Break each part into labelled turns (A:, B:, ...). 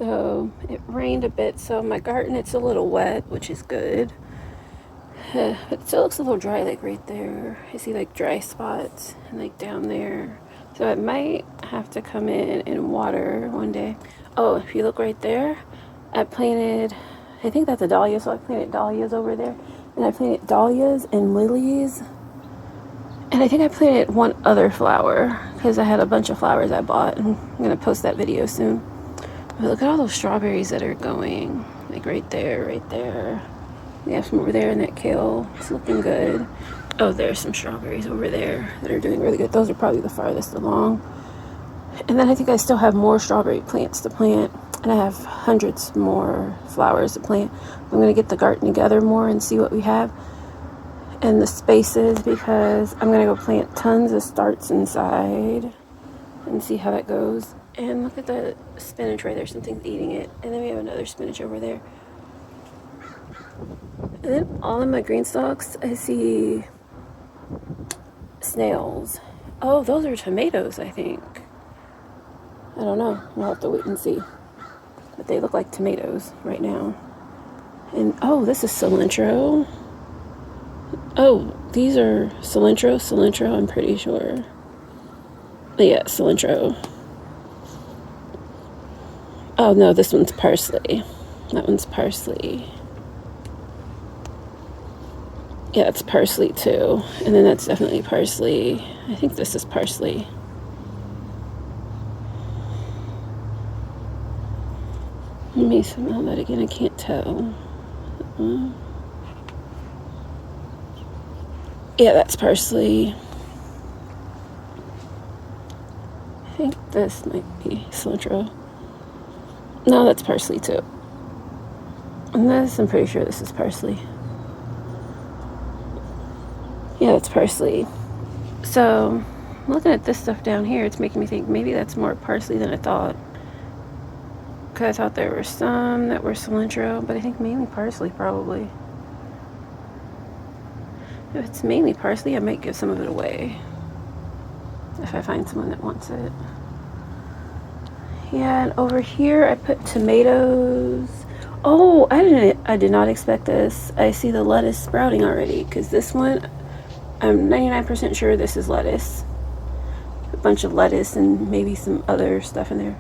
A: So it rained a bit, so my garden, it's a little wet, which is good. But it still looks a little dry, like right there. I see like dry spots and like down there. So I might have to come in and water one day. Oh, if you look right there, I planted, I think that's a dahlia, so I planted dahlias over there. And I planted dahlias and lilies. And I think I planted one other flower because I had a bunch of flowers I bought, and I'm going to post that video soon. But look at all those strawberries that are going, like right there, right there. We have some over there, and that kale is looking good. Oh, there's some strawberries over there that are doing really good. Those are probably the farthest along. And then I think I still have more strawberry plants to plant, and I have hundreds more flowers to plant. I'm going to get the garden together more and see what we have and the spaces, because I'm going to go plant tons of starts inside and see how that goes. And look at the spinach right there. Something's eating it. And then we have another spinach over there. And then all of my green stalks, I see snails. Oh, those are tomatoes, I think. I don't know. We'll have to wait and see. But they look like tomatoes right now. And oh, this is cilantro. Oh, these are cilantro, I'm pretty sure. Yeah, cilantro. Oh no, this one's parsley. That one's parsley. Yeah, it's parsley too. And then that's definitely parsley. I think this is parsley. Let me smell that again. I can't tell. Yeah, that's parsley. I think this might be cilantro. No, that's parsley too. And this, I'm pretty sure this is parsley. Yeah, that's parsley. So, looking at this stuff down here, it's making me think maybe that's more parsley than I thought. Because I thought there were some that were cilantro, but I think mainly parsley probably. If it's mainly parsley, I might give some of it away if I find someone that wants it. Yeah, and over here I put tomatoes. Oh, I did not expect this. I see the lettuce sprouting already, because this one, I'm 99% sure this is lettuce. A bunch of lettuce and maybe some other stuff in there.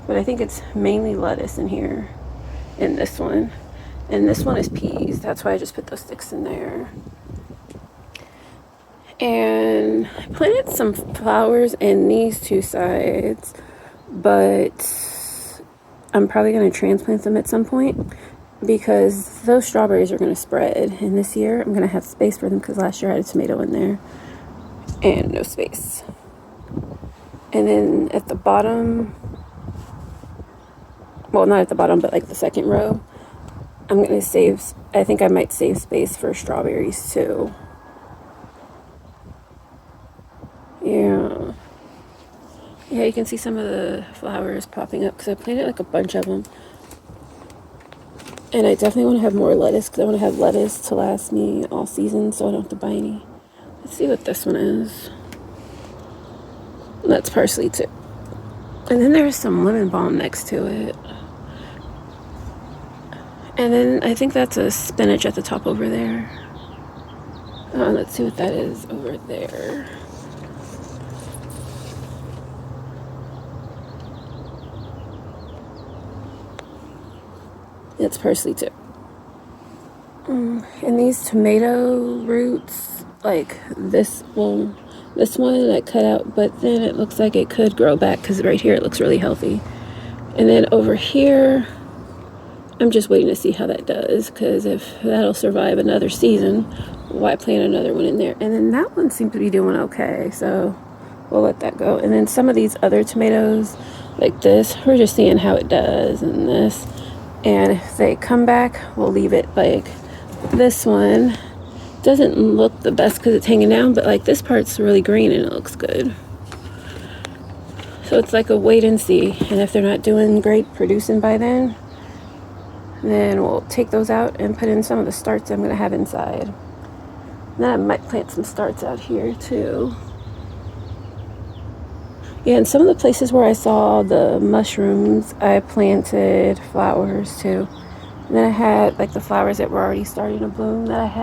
A: But I think it's mainly lettuce in here, in this one. And this one is peas. That's why I just put those sticks in there. And I planted some flowers in these two sides, but I'm probably going to transplant them at some point because those strawberries are going to spread. And this year I'm going to have space for them because last year I had a tomato in there and no space. And then at the bottom, well, not at the bottom, but like the second row, I'm going to save, I think I might save space for strawberries too. Yeah. Yeah, you can see some of the flowers popping up because I planted like a bunch of them. And I definitely want to have more lettuce because I want to have lettuce to last me all season so I don't have to buy any. Let's see what this one is. That's parsley too. And then there's some lemon balm next to it. And then I think that's a spinach at the top over there. Let's see what that is over there. It's parsley too. And these tomato roots, like this one I cut out, but then it looks like it could grow back because right here it looks really healthy. And then over here, I'm just waiting to see how that does, because if that'll survive another season, why plant another one in there? And then that one seems to be doing okay, so we'll let that go. And then some of these other tomatoes, like this, we're just seeing how it does, and this. And if they come back, we'll leave it. Like this one doesn't look the best because it's hanging down, but like this part's really green and it looks good. So it's like a wait and see. And if they're not doing great producing by then we'll take those out and put in some of the starts I'm going to have inside. And then I might plant some starts out here too. Yeah, and some of the places where I saw the mushrooms, I planted flowers too. And then I had like the flowers that were already starting to bloom that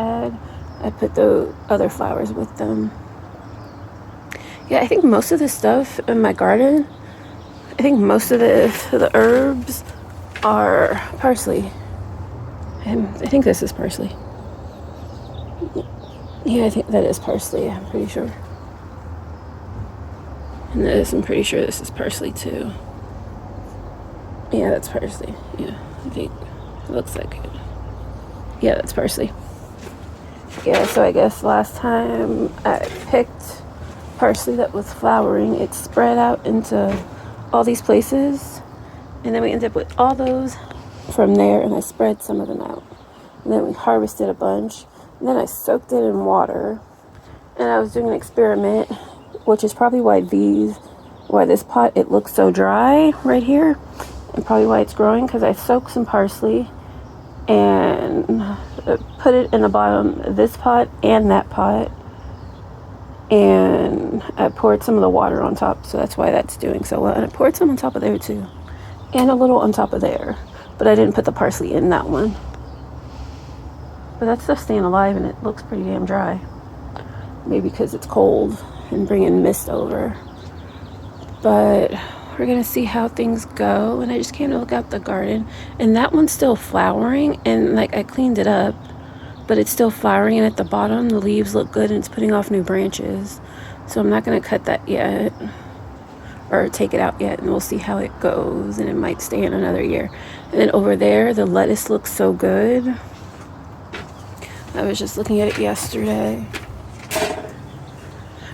A: I put the other flowers with them. Yeah, I think most of the stuff in my garden, I think most of the herbs are parsley. And I think this is parsley. Yeah, I think that is parsley, I'm pretty sure. And this, I'm pretty sure this is parsley too. Yeah, that's parsley. Yeah, I think it looks like it. Yeah, that's parsley. Yeah, so I guess last time I picked parsley that was flowering, it spread out into all these places, and then we ended up with all those from there, and I spread some of them out. And then we harvested a bunch, and then I soaked it in water, and I was doing an experiment, which is probably why this pot, it looks so dry right here, and probably why it's growing, because I soaked some parsley and put it in the bottom of this pot and that pot, and I poured some of the water on top, so that's why that's doing so well. And I poured some on top of there too, and a little on top of there, but I didn't put the parsley in that one. But that stuff's staying alive, and it looks pretty damn dry. Maybe because it's cold and bringing mist over. But we're gonna see how things go. And I just came to look out the garden, and that one's still flowering, and like I cleaned it up, but it's still flowering, and at the bottom the leaves look good and it's putting off new branches. So I'm not gonna cut that yet or take it out yet, and we'll see how it goes, and it might stay in another year. And then over there the lettuce looks so good. I was just looking at it yesterday.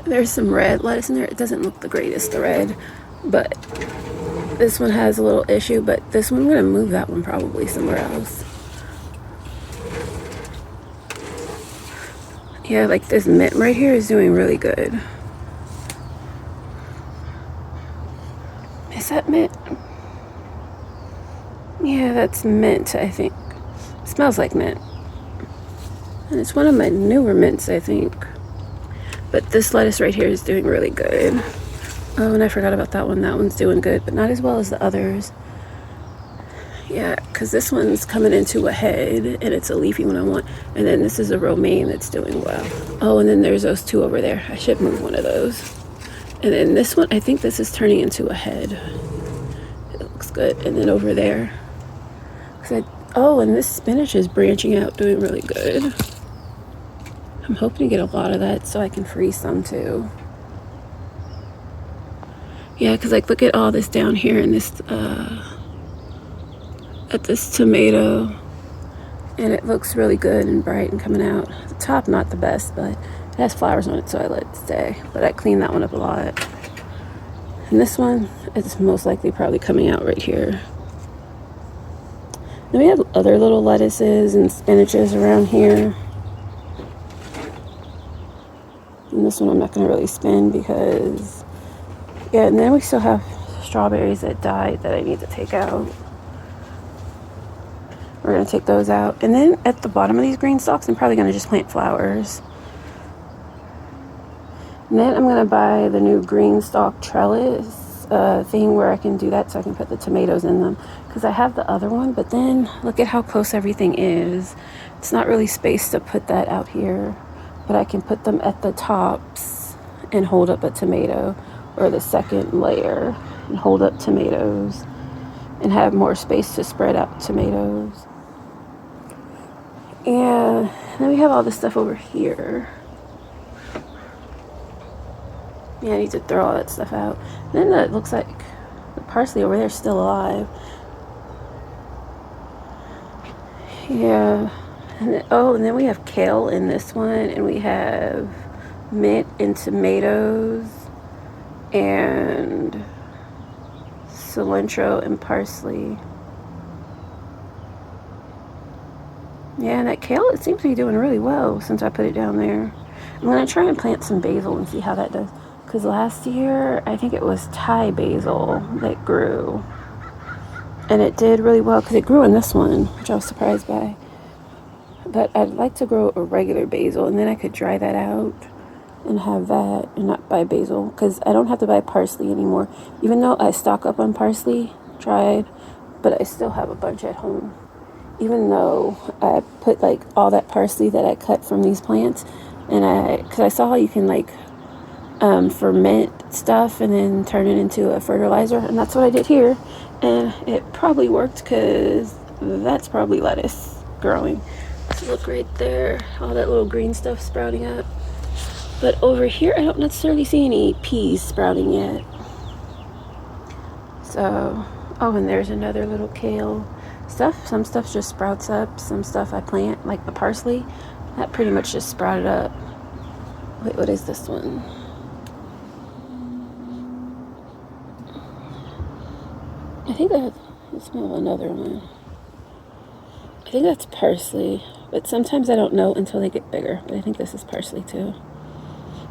A: There's some red lettuce in there. It doesn't look the greatest, the red, but this one has a little issue. But this one, I'm gonna move that one probably somewhere else. Yeah, like this mint right here is doing really good. Is that mint? Yeah, that's mint, I think. It smells like mint. And it's one of my newer mints, I think. But this lettuce right here is doing really good. Oh, and I forgot about that one. That one's doing good, but not as well as the others. Yeah, because this one's coming into a head, and it's a leafy one I want. And then this is a romaine that's doing well. Oh, and then there's those two over there. I should move one of those. And then this one, I think this is turning into a head. It looks good. And then over there. Oh, and this spinach is branching out, doing really good. I'm hoping to get a lot of that so I can freeze some too. Yeah, because like look at all this down here in this, at this tomato. And it looks really good and bright and coming out. The top, not the best, but it has flowers on it, so I let it stay. But I cleaned that one up a lot. And this one is most likely probably coming out right here. Then we have other little lettuces and spinaches around here. And this one I'm not going to really spin because, yeah, and then we still have strawberries that died that I need to take out. We're going to take those out. And then at the bottom of these green stalks, I'm probably going to just plant flowers. And then I'm going to buy the new green stalk trellis thing where I can do that so I can put the tomatoes in them. Because I have the other one, but then look at how close everything is. It's not really space to put that out here. But I can put them at the tops and hold up a tomato, or the second layer and hold up tomatoes and have more space to spread out tomatoes. And then we have all this stuff over here. Yeah, I need to throw all that stuff out. And then it looks like the parsley over there is still alive. Yeah. And then we have kale in this one, and we have mint and tomatoes and cilantro and parsley. Yeah, and that kale, it seems to be doing really well since I put it down there. I'm going to try and plant some basil and see how that does. Because last year, I think it was Thai basil that grew. And it did really well because it grew in this one, which I was surprised by. But I'd like to grow a regular basil, and then I could dry that out and have that and not buy basil, because I don't have to buy parsley anymore. Even though I stock up on parsley, tried, but I still have a bunch at home. Even though I put like all that parsley that I cut from these plants, and because I saw you can like ferment stuff and then turn it into a fertilizer, and that's what I did here, and it probably worked because that's probably lettuce growing. So look right there, all that little green stuff sprouting up. But over here I don't necessarily see any peas sprouting yet. So, oh, and there's another little kale stuff. Some stuff just sprouts up, some stuff I plant, like the parsley, that pretty much just sprouted up. Wait, what is this one? I think I smell another one. I think that's parsley, but sometimes I don't know until they get bigger. But I think this is parsley too.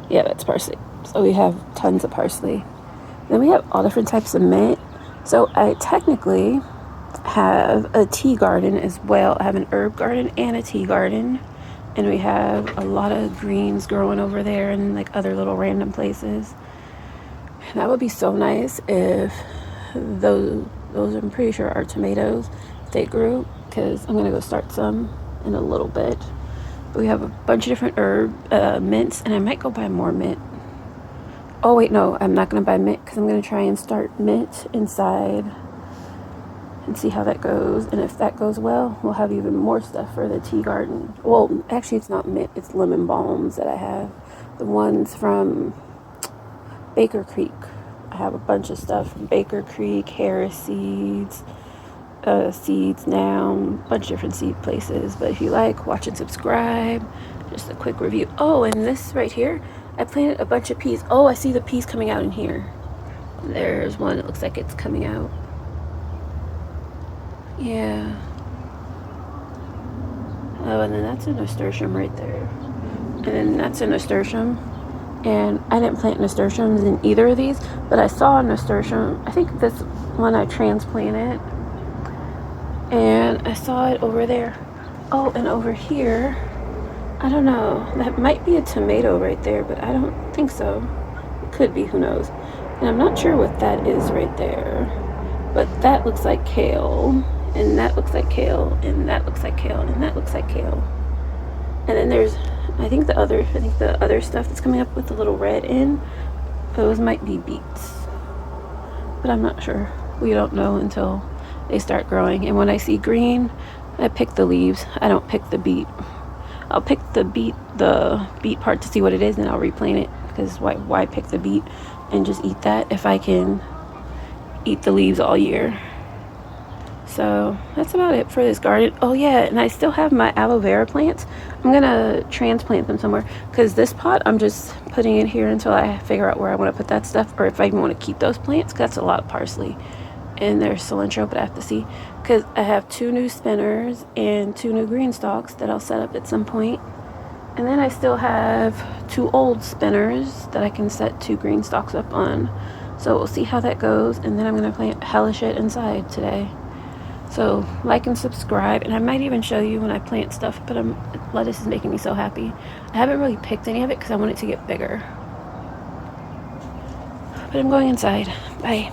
A: Yeah, that's parsley. So we have tons of parsley. Then we have all different types of mint. So I technically have a tea garden as well. I have an herb garden and a tea garden. And we have a lot of greens growing over there and like other little random places. And that would be so nice if those I'm pretty sure are tomatoes, if they grew, because I'm going to go start some in a little bit. But we have a bunch of different mints, and I might go buy more mint. Oh wait, no, I'm not going to buy mint because I'm going to try and start mint inside and see how that goes. And if that goes well, we'll have even more stuff for the tea garden. Well, actually it's not mint, it's lemon balms that I have. The ones from Baker Creek. I have a bunch of stuff from Baker Creek, Harris Seeds, Seeds Now, a bunch of different seed places. But if you like, watch and subscribe. Just a quick review. Oh, and this right here, I planted a bunch of peas. Oh, I see the peas coming out in here. There's one, it looks like it's coming out. Yeah. Oh, and then that's a nasturtium right there. And then that's a nasturtium. And I didn't plant nasturtiums in either of these, but I saw a nasturtium. I think this one I transplanted. And I saw it over there. Oh, and over here, I don't know. That might be a tomato right there, but I don't think so. It could be, who knows. And I'm not sure what that is right there. But that looks like kale. And that looks like kale. And that looks like kale. And that looks like kale. And then there's, I think the other stuff that's coming up with the little red in, those might be beets. But I'm not sure. We don't know until they start growing. And when I see green, I pick the leaves. I don't pick the beet. I'll pick the beet part to see what it is, and I'll replant it. Because why pick the beet and just eat that if I can eat the leaves all year? So that's about it for this garden. Oh yeah, and I still have my aloe vera plants. I'm gonna transplant them somewhere, because this pot I'm just putting it here until I figure out where I want to put that stuff, or if I even want to keep those plants, because that's a lot of parsley. And there's cilantro, but I have to see, because I have 2 new spinners and 2 new green stalks that I'll set up at some point. And then I still have 2 old spinners that I can set 2 green stalks up on. So we'll see how that goes, and then I'm gonna plant hella shit inside today. So like and subscribe, and I might even show you when I plant stuff, but lettuce is making me so happy. I haven't really picked any of it because I want it to get bigger. But I'm going inside. Bye.